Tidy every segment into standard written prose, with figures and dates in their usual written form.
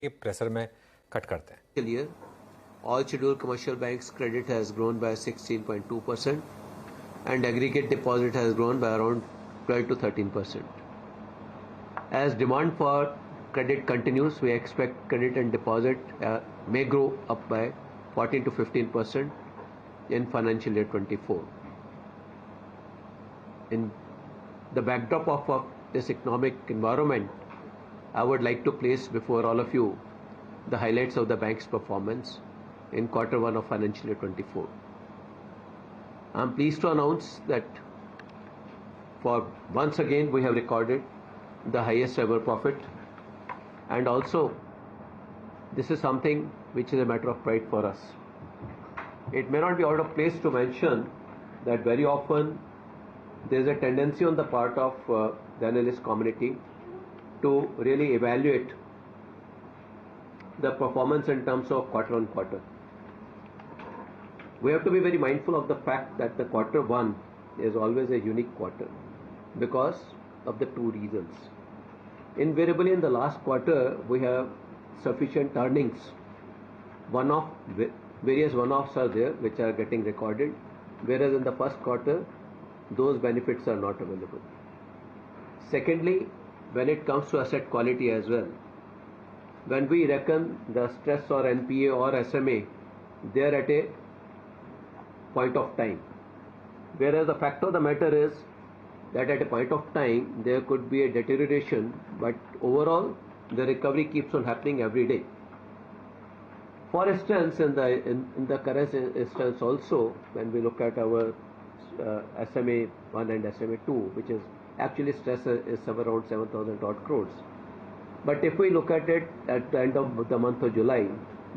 Pressure में cut करते हैं। Year, all scheduled commercial banks credit has grown by 16.2% and aggregate deposit has grown by around 12 to 13%. As demand for credit continues, we expect credit and deposit may grow up by 14 to 15% in financial year 24. In the backdrop of this economic environment, I would like to place before all of you the highlights of the bank's performance in quarter one of financial year 24. I am pleased to announce that for once again we have recorded the highest ever profit, and also this is something which is a matter of pride for us. It may not be out of place to mention that very often there is a tendency on the part of the analyst community to really evaluate the performance in terms of quarter on quarter. We have to be very mindful of the fact that the quarter one is always a unique quarter because of the two reasons. Invariably in the last quarter we have sufficient earnings. Various one-offs are there which are getting recorded, whereas in the first quarter those benefits are not available. Secondly, when it comes to asset quality as well, when we reckon the stress or NPA or SMA, they are at a point of time, whereas the fact of the matter is that at a point of time there could be a deterioration, but overall the recovery keeps on happening every day. For instance, in the current instance also, when we look at our SMA 1 and SMA 2, which is actually stress is around 7,000 odd crores. But if we look at it at the end of the month of July,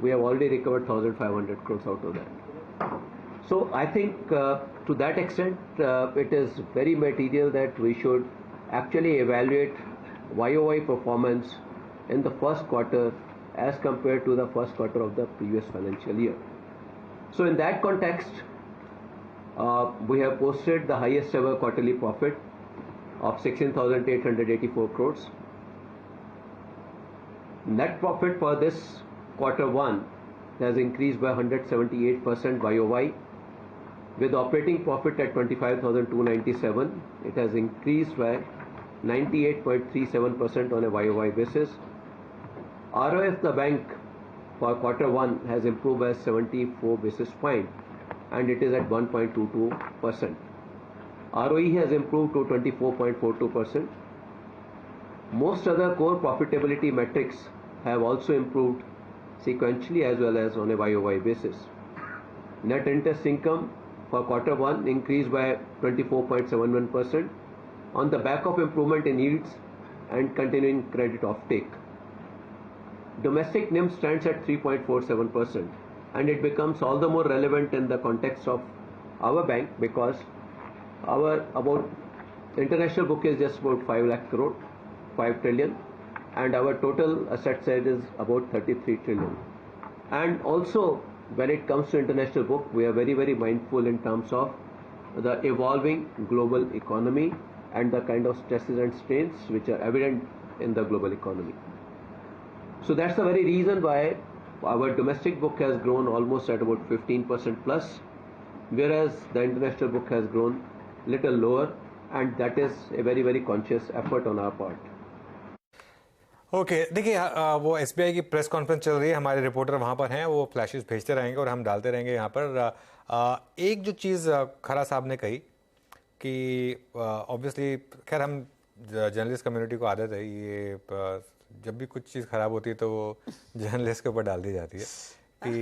we have already recovered 1,500 crores out of that. So I think to that extent it is very material that we should actually evaluate YOY performance in the first quarter as compared to the first quarter of the previous financial year. So in that context, we have posted the highest ever quarterly profit of 16,884 crores. Net profit for this quarter one has increased by 178% YOY, with operating profit at 25,297. It has increased by 98.37% on a YOY basis. ROA of the bank for quarter one has improved by 74 basis points and it is at 1.22%. ROE has improved to 24.42%. Most other core profitability metrics have also improved sequentially as well as on a YOY basis. Net interest income for quarter one increased by 24.71% on the back of improvement in yields and continuing credit offtake. Domestic NIM stands at 3.47%, and it becomes all the more relevant in the context of our bank because our international book is just about 5 lakh crore, 5 trillion, and our total asset side is about 33 trillion. And also when it comes to international book, we are very, very mindful in terms of the evolving global economy and the kind of stresses and strains which are evident in the global economy. So that's the very reason why our domestic book has grown almost at about 15% plus, whereas the international book has grown little lower, and that is a very, very conscious effort on our part. Okay देखिए वो SBI की press conference चल रही है, हमारे reporter वहाँ पर हैं, वो फ्लैशेस भेजते रहेंगे और हम डालते रहेंगे यहाँ पर। एक जो चीज़ खरा साहब ने कही कि ऑब्वियसली खैर हम जर्नलिस्ट कम्युनिटी को आदत है ये जब भी कुछ चीज़ ख़राब होती है तो वो जर्नलिस्ट के ऊपर डाल दी जाती है कि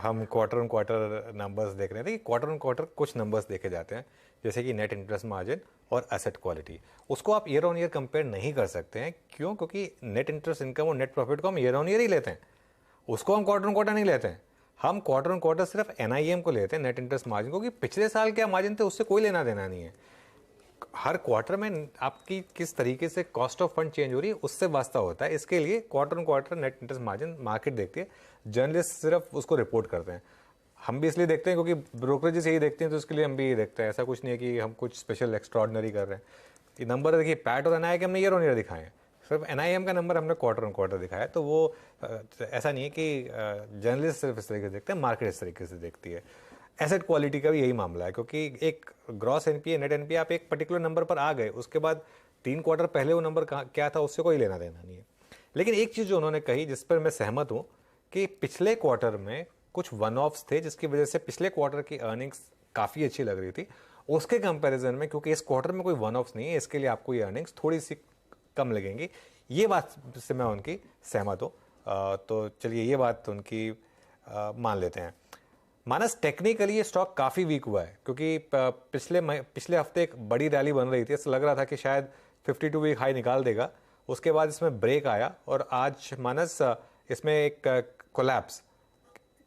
हम क्वार्टर ऑन क्वार्टर नंबर्स देख रहे हैं। क्वार्टर ऑन क्वार्टर कुछ नंबर्स देखे जाते हैं जैसे कि नेट इंटरेस्ट मार्जिन और एसेट क्वालिटी, उसको आप ईयर ऑन ईयर कंपेयर नहीं कर सकते हैं। क्यों? क्योंकि नेट इंटरेस्ट इनकम और नेट प्रॉफिट को हम ईयर ऑन ईयर ही लेते हैं, उसको हम क्वार्टर ऑन क्वार्टर नहीं लेते हैं। हम क्वार्टर ऑन क्वार्टर सिर्फ NIM को लेते हैं, नेट इंटरेस्ट मार्जिन को, कि पिछले साल क्या मार्जिन थे उससे कोई लेना देना नहीं है। हर क्वार्टर में आपकी किस तरीके से कॉस्ट ऑफ फंड चेंज हो रही है उससे वास्ता होता है। इसके लिए quarter on quarter net interest margin market देखती है, जर्नलिस्ट सिर्फ उसको रिपोर्ट करते हैं। हम भी इसलिए देखते हैं क्योंकि ब्रोकरेजेस यही देखते हैं तो उसके लिए हम भी देखते हैं। ऐसा कुछ नहीं है कि हम कुछ स्पेशल एक्स्ट्रॉर्डनरी कर रहे हैं। ये नंबर देखिए पैट और NII के हमने ईयर ऑन ईयर दिखाए हैं, सिर्फ NIM का नंबर हमने क्वार्टर ऑन क्वार्टर दिखाया, तो वो ऐसा नहीं है कि जर्नलिस्ट सिर्फ इस तरीके से देखते हैं, मार्केट इस तरीके से देखती है। एसेट क्वालिटी का भी यही मामला है, क्योंकि एक ग्रॉस NPA नेट NPA आप एक पर्टिकुलर नंबर पर आ गए, उसके बाद 3 क्वार्टर पहले वो नंबर क्या था उससे कोई लेना देना नहीं है। लेकिन एक चीज़ जो उन्होंने कही जिस पर मैं सहमत हूँ कि पिछले क्वार्टर में कुछ वन ऑफ्स थे जिसकी वजह से पिछले क्वार्टर की अर्निंग्स काफ़ी अच्छी लग रही थी, उसके कंपैरिजन में क्योंकि इस क्वार्टर में कोई वन ऑफ्स नहीं है, इसके लिए आपको ये अर्निंग्स थोड़ी सी कम लगेंगी। ये बात से मैं उनकी सहमत हूँ। तो चलिए ये बात उनकी मान लेते हैं। मानस, टेक्निकली ये स्टॉक काफ़ी वीक हुआ है क्योंकि पिछले हफ्ते एक बड़ी रैली बन रही थी, ऐसा लग रहा था कि शायद 52 वीक हाई निकाल देगा, उसके बाद इसमें ब्रेक आया और आज मानस इसमें एक कोलैप्स।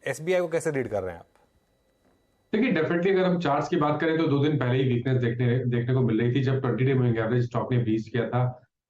SBI को कैसे रीड कर रहे हैं आप? देखिए, डेफिनेटली अगर हम चार्ट्स की बात करें तो 2 दिन पहले ही वीकनेस देखने को मिल रही थी जब 20 डे मूविंग एवरेज स्टॉक ने ब्रीच किया था।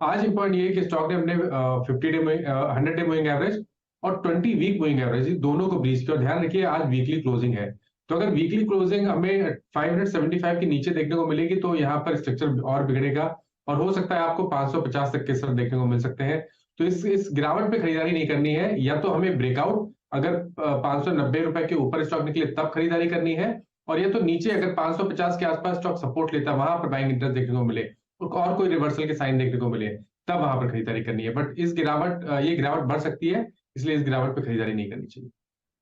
आज इंपॉर्टेंट ये है कि स्टॉक ने अपने 100 डे मूविंग एवरेज और 20 वीक मूविंग एवरेज दोनों को ब्रीच किया। और ध्यान रखिए आज वीकली क्लोजिंग है, तो अगर वीकली क्लोजिंग हमें 575 के नीचे देखने को मिलेगी तो यहाँ पर स्ट्रक्चर और बिगड़ेगा और हो सकता है आपको 550 तक के स्तर देखने को मिल सकते हैं। तो इस गिरावट पे खरीदारी नहीं करनी है, या तो हमें ब्रेकआउट अगर 590 रुपए के ऊपर स्टॉक निकले तब खरीदारी करनी है, और ये तो नीचे अगर 550 के आसपास स्टॉक सपोर्ट लेता है वहां पर बाइंग इंटरेस्ट देखने को मिले और कोई रिवर्सल के साइन देखने को मिले तब वहां पर खरीदारी करनी है। बट ये गिरावट बढ़ सकती है, इसलिए इस गिरावट पर खरीदारी नहीं करनी चाहिए।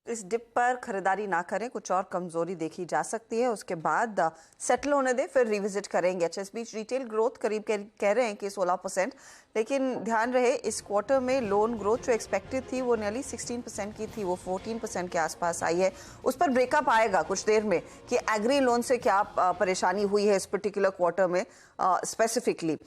इस डिप पर खरीदारी ना करें, कुछ और कमजोरी देखी जा सकती है, उसके बाद सेटल होने दें, फिर रिविजिट करेंगे। HSBC रिटेल ग्रोथ करीब कह रहे हैं कि 16%, लेकिन ध्यान रहे इस क्वार्टर में लोन ग्रोथ जो एक्सपेक्टेड थी वो नियरली 16% की थी, वो 14% के आसपास आई है। उस पर ब्रेकअप आएगा कुछ देर में कि एग्री लोन से क्या परेशानी हुई है इस पर्टिकुलर क्वार्टर में स्पेसिफिकली।